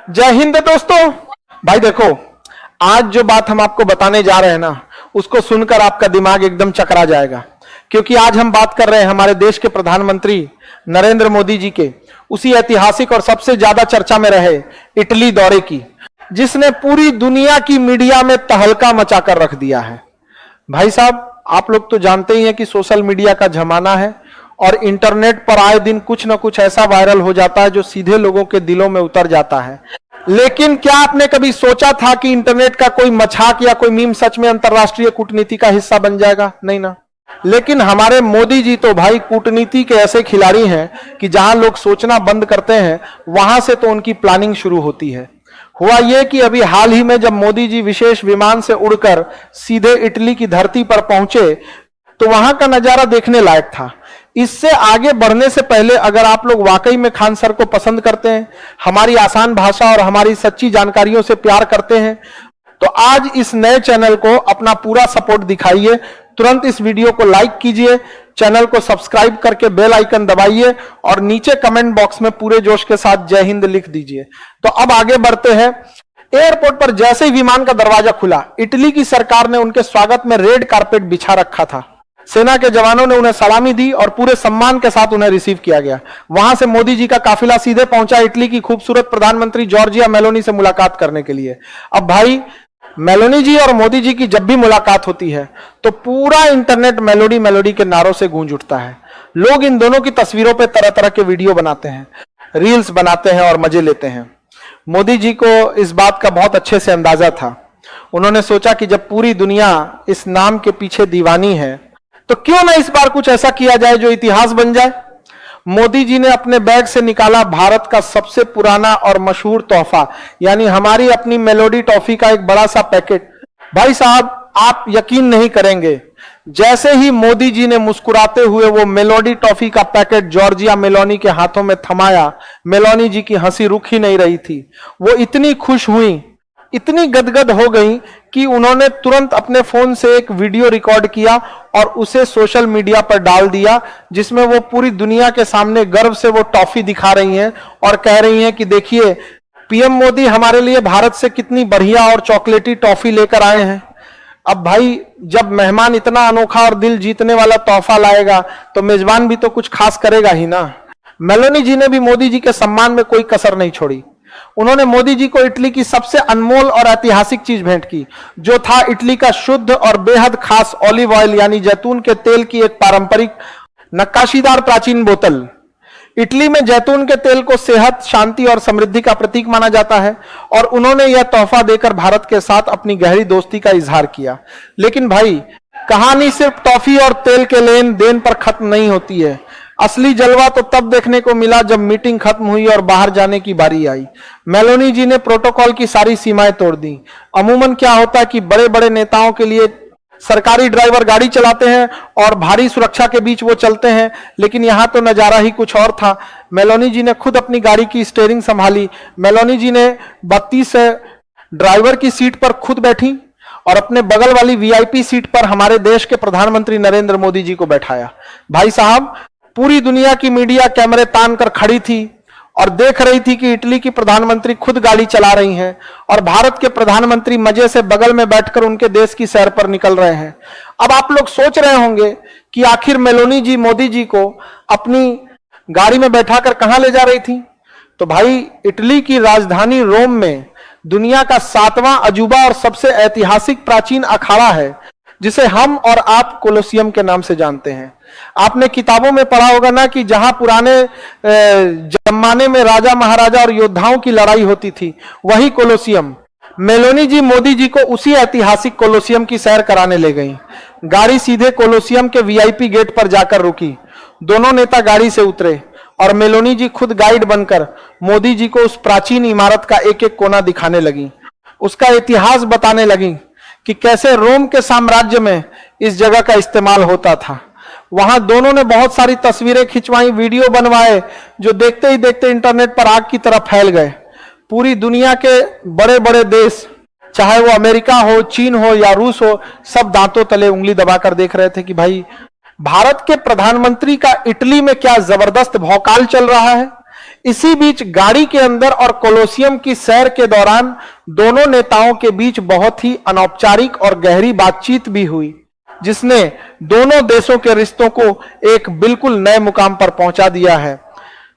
जय हिंद दोस्तों। भाई देखो, आज जो बात हम आपको बताने जा रहे हैं ना, उसको सुनकर आपका दिमाग एकदम चकरा जाएगा, क्योंकि आज हम बात कर रहे हैं हमारे देश के प्रधानमंत्री नरेंद्र मोदी जी के उसी ऐतिहासिक और सबसे ज्यादा चर्चा में रहे इटली दौरे की, जिसने पूरी दुनिया की मीडिया में तहलका मचाकर रख दिया है। भाई साहब, आप लोग तो जानते ही हैं कि सोशल मीडिया का जमाना है और इंटरनेट पर आए दिन कुछ ना कुछ ऐसा वायरल हो जाता है जो सीधे लोगों के दिलों में उतर जाता है। लेकिन क्या आपने कभी सोचा था कि इंटरनेट का कोई मजाक या कोई मीम सच में अंतरराष्ट्रीय कूटनीति का हिस्सा बन जाएगा? नहीं ना। लेकिन हमारे मोदी जी तो भाई कूटनीति के ऐसे खिलाड़ी हैं कि जहां लोग सोचना बंद करते हैं, वहां से तो उनकी प्लानिंग शुरू होती है। हुआ यह कि अभी हाल ही में जब मोदी जी विशेष विमान से उड़कर सीधे इटली की धरती पर पहुंचे, तो वहां का नजारा देखने लायक था। इससे आगे बढ़ने से पहले अगर आप लोग वाकई में खान सर को पसंद करते हैं, हमारी आसान भाषा और हमारी सच्ची जानकारियों से प्यार करते हैं, तो आज इस नए चैनल को अपना पूरा सपोर्ट दिखाइए। तुरंत इस वीडियो को लाइक कीजिए, चैनल को सब्सक्राइब करके बेल आइकन दबाइए और नीचे कमेंट बॉक्स में पूरे जोश के साथ जय हिंद लिख दीजिए। तो अब आगे बढ़ते हैं। एयरपोर्ट पर जैसे ही विमान का दरवाजा खुला, इटली की सरकार ने उनके स्वागत में रेड कारपेट बिछा रखा था। सेना के जवानों ने उन्हें सलामी दी और पूरे सम्मान के साथ उन्हें रिसीव किया गया। वहां से मोदी जी का काफिला सीधे पहुंचा इटली की खूबसूरत प्रधानमंत्री जॉर्जिया मेलोनी से मुलाकात करने के लिए। अब भाई, मेलोनी जी और मोदी जी की जब भी मुलाकात होती है तो पूरा इंटरनेट मेलोडी मेलोडी के नारों से गूंज उठता है। लोग इन दोनों की तस्वीरों पर तरह तरह के वीडियो बनाते हैं, रील्स बनाते हैं और मजे लेते हैं। मोदी जी को इस बात का बहुत अच्छे से अंदाजा था। उन्होंने सोचा कि जब पूरी दुनिया इस नाम के पीछे दीवानी है, तो क्यों ना इस बार कुछ ऐसा किया जाए जो इतिहास बन जाए। मोदी जी ने अपने बैग से निकाला भारत का सबसे पुराना और मशहूर तोहफा, यानी हमारी अपनी मेलोडी टॉफी का एक बड़ा सा पैकेट। भाई साहब, आप यकीन नहीं करेंगे, जैसे ही मोदी जी ने मुस्कुराते हुए वो मेलोडी टॉफी का पैकेट जॉर्जिया मेलोनी के हाथों में थमाया, मेलोनी जी की हंसी रुक ही नहीं रही थी। वो इतनी खुश हुई, इतनी गदगद हो गई कि उन्होंने तुरंत अपने फोन से एक वीडियो रिकॉर्ड किया और उसे सोशल मीडिया पर डाल दिया, जिसमें वो पूरी दुनिया के सामने गर्व से वो टॉफी दिखा रही हैं और कह रही हैं कि देखिए, पीएम मोदी हमारे लिए भारत से कितनी बढ़िया और चॉकलेटी टॉफी लेकर आए हैं। अब भाई, जब मेहमान इतना अनोखा और दिल जीतने वाला तोहफा लाएगा तो मेजबान भी तो कुछ खास करेगा ही ना। मेलोनी जी ने भी मोदी जी के सम्मान में कोई कसर नहीं छोड़ी। उन्होंने मोदी जी को इटली की सबसे अनमोल और ऐतिहासिक चीज भेंट की, जो था इटली का शुद्ध और बेहद खास ऑलिव ऑयल यानी जैतून के तेल की एक पारंपरिक नक्काशीदार प्राचीन बोतल। इटली में जैतून के तेल को सेहत, शांति और समृद्धि का प्रतीक माना जाता है और उन्होंने यह तोहफा देकर भारत के साथ अपनी गहरी दोस्ती का इजहार किया। लेकिन भाई, कहानी सिर्फ टॉफी और तेल के लेन देन पर खत्म नहीं होती है। असली जलवा तो तब देखने को मिला जब मीटिंग खत्म हुई और बाहर जाने की बारी आई। मेलोनी जी ने प्रोटोकॉल की सारी सीमाएं तोड़ दी। अमूमन क्या होता है कि बड़े बड़े नेताओं के लिए सरकारी ड्राइवर गाड़ी चलाते हैं और भारी सुरक्षा के बीच वो चलते हैं, लेकिन यहां तो नजारा ही कुछ और था। मेलोनी जी ने खुद अपनी गाड़ी की स्टीयरिंग संभाली। मेलोनी जी ने 32 ड्राइवर की सीट पर खुद बैठी और अपने बगल वाली वीआईपी सीट पर हमारे देश के प्रधानमंत्री नरेंद्र मोदी जी को बैठाया। भाई साहब, पूरी दुनिया की मीडिया कैमरे तान कर खड़ी थी और देख रही थी कि इटली की प्रधानमंत्री खुद गाड़ी चला रही हैं और भारत के प्रधानमंत्री मजे से बगल में बैठकर उनके देश की सैर पर निकल रहे हैं। अब आप लोग सोच रहे होंगे कि आखिर मेलोनी जी मोदी जी को अपनी गाड़ी में बैठाकर कहां ले जा रही थी। तो भाई, इटली की राजधानी रोम में दुनिया का 7वां अजूबा और सबसे ऐतिहासिक प्राचीन अखाड़ा है, जिसे हम और आप कोलोसियम के नाम से जानते हैं। आपने किताबों में पढ़ा होगा ना कि जहां पुराने जमाने में राजा महाराजा और योद्धाओं की लड़ाई होती थी, वही कोलोसियम। मेलोनी जी मोदी जी को उसी ऐतिहासिक कोलोसियम की सैर कराने ले गई। गाड़ी सीधे कोलोसियम के वीआईपी गेट पर जाकर रुकी। दोनों नेता गाड़ी से उतरे और मेलोनी जी खुद गाइड बनकर मोदी जी को उस प्राचीन इमारत का एक एक कोना दिखाने लगी, उसका इतिहास बताने लगी कि कैसे रोम के साम्राज्य में इस जगह का इस्तेमाल होता था। वहां दोनों ने बहुत सारी तस्वीरें खिंचवाई, वीडियो बनवाए, जो देखते ही देखते इंटरनेट पर आग की तरह फैल गए। पूरी दुनिया के बड़े बड़े देश, चाहे वो अमेरिका हो, चीन हो या रूस हो, सब दांतों तले उंगली दबाकर देख रहे थे कि भाई, भारत के प्रधानमंत्री का इटली में क्या जबरदस्त भौकाल चल रहा है। इसी बीच गाड़ी के अंदर और कोलोसियम की सैर के दौरान दोनों नेताओं के बीच बहुत ही अनौपचारिक और गहरी बातचीत भी हुई, जिसने दोनों देशों के रिश्तों को एक बिल्कुल नए मुकाम पर पहुंचा दिया है।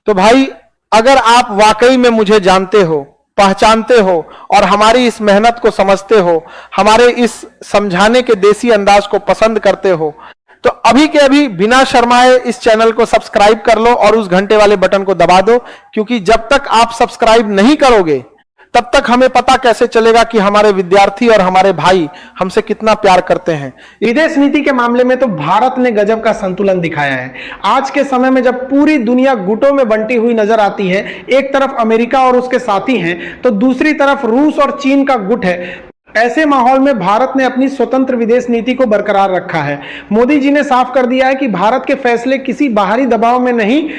तो भाई, अगर आप वाकई में मुझे जानते हो, पहचानते हो और हमारी इस मेहनत को समझते हो, हमारे इस समझाने के देसी अंदाज को पसंद करते हो, तो अभी के अभी बिना शर्माए इस चैनल को सब्सक्राइब कर लो और उस घंटे वाले बटन को दबा दो, क्योंकि जब तक आप सब्सक्राइब नहीं करोगे तब तक हमें पता कैसे चलेगा कि हमारे विद्यार्थी और हमारे भाई हमसे कितना प्यार करते हैं। विदेश नीति के मामले में तो भारत ने गजब का संतुलन दिखाया है। आज के समय में जब पूरी दुनिया गुटों में बंटी हुई नजर आती है, एक तरफ अमेरिका और उसके साथी हैं, तो दूसरी तरफ रूस और चीन का गुट है। ऐसे माहौल में भारत ने अपनी स्वतंत्र विदेश नीति को बरकरार रखा है। मोदी जी ने साफ कर दिया है कि भारत के फैसले किसी बाहरी दबाव में नहीं,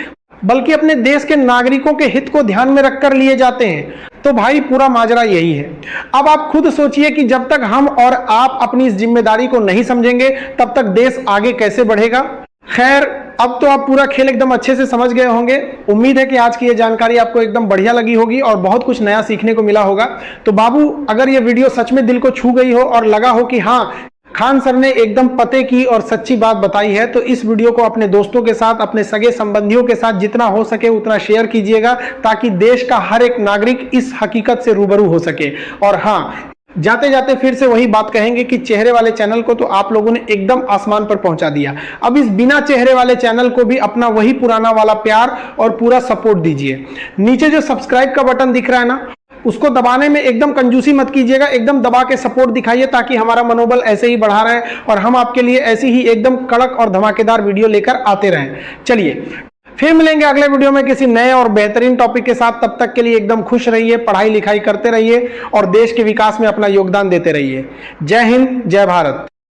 बल्कि अपने देश के नागरिकों के हित को ध्यान में रखकर लिए जाते हैं। तो भाई, पूरा माजरा यही है। अब आप खुद सोचिए कि जब तक हम और आप अपनी इस जिम्मेदारी को नहीं समझेंगे, तब तक देश आगे कैसे बढ़ेगा। खैर, अब तो आप पूरा खेल एकदम अच्छे से समझ गए होंगे। उम्मीद है कि आज की ये जानकारी आपको एकदम बढ़िया लगी होगी और बहुत कुछ नया सीखने को मिला होगा। तो बाबू, अगर ये वीडियो सच में दिल को छू गई हो और लगा हो कि हाँ, खान सर ने एकदम पते की और सच्ची बात बताई है, तो इस वीडियो को अपने दोस्तों के साथ, अपने सगे संबंधियों के साथ जितना हो सके उतना शेयर कीजिएगा, ताकि देश का हर एक नागरिक इस हकीकत से रूबरू हो सके। और हाँ, जाते जाते फिर से वही बात कहेंगे कि चेहरे वाले चैनल को तो आप लोगों ने एकदम आसमान पर पहुंचा दिया। अब इस बिना चेहरे वाले चैनल को भी अपना वही पुराना वाला प्यार और पूरा सपोर्ट दीजिए। नीचे जो सब्सक्राइब का बटन दिख रहा है ना, उसको दबाने में एकदम कंजूसी मत कीजिएगा, एकदम दबा के सपोर्ट दिखाइए, ताकि हमारा मनोबल ऐसे ही बढ़ा रहे और हम आपके लिए ऐसी ही एकदम कड़क और धमाकेदार वीडियो लेकर आते रहें। चलिए, फिर मिलेंगे अगले वीडियो में किसी नए और बेहतरीन टॉपिक के साथ। तब तक के लिए एकदम खुश रहिए, पढ़ाई लिखाई करते रहिए और देश के विकास में अपना योगदान देते रहिए। जय हिंद, जय भारत।